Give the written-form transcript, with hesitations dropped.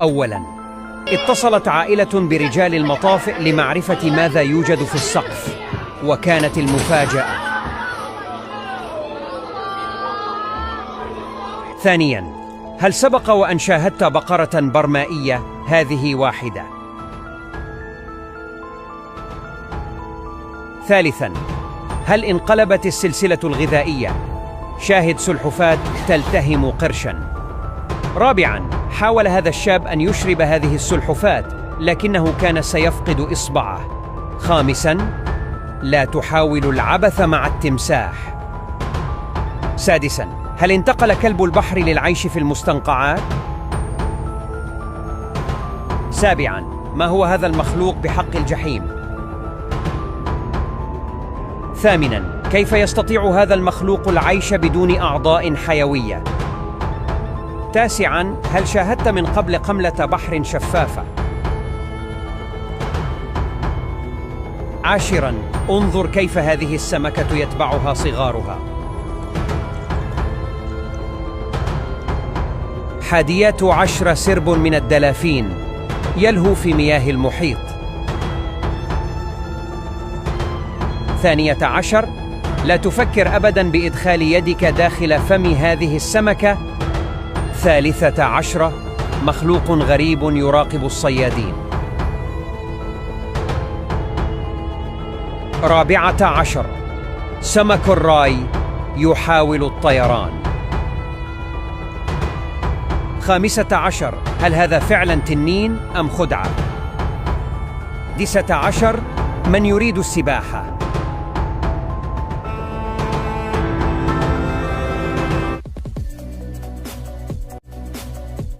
أولاً، اتصلت عائلة برجال المطافئ لمعرفة ماذا يوجد في السقف، وكانت المفاجأة. ثانياً، هل سبق وأن شاهدت بقرة برمائية؟ هذه واحدة. ثالثاً، هل انقلبت السلسلة الغذائية؟ شاهد سلحفاة تلتهم قرشاً. رابعاً، حاول هذا الشاب أن يشرب هذه السلحفاة، لكنه كان سيفقد إصبعه. خامساً، لا تحاول العبث مع التمساح. سادساً، هل انتقل كلب البحر للعيش في المستنقعات؟ سابعاً، ما هو هذا المخلوق بحق الجحيم؟ ثامناً، كيف يستطيع هذا المخلوق العيش بدون أعضاء حيوية؟ تاسعاً، هل شاهدت من قبل قملة بحر شفافة؟ عاشراً، انظر كيف هذه السمكة يتبعها صغارها. 11، سرب من الدلافين يلهو في مياه المحيط. 12، لا تفكر أبداً بإدخال يدك داخل فم هذه السمكة. 13، مخلوق غريب يراقب الصيادين. 14، سمك الراي يحاول الطيران. 15، هل هذا فعلاً تنين أم خدعة؟ 16، من يريد السباحة؟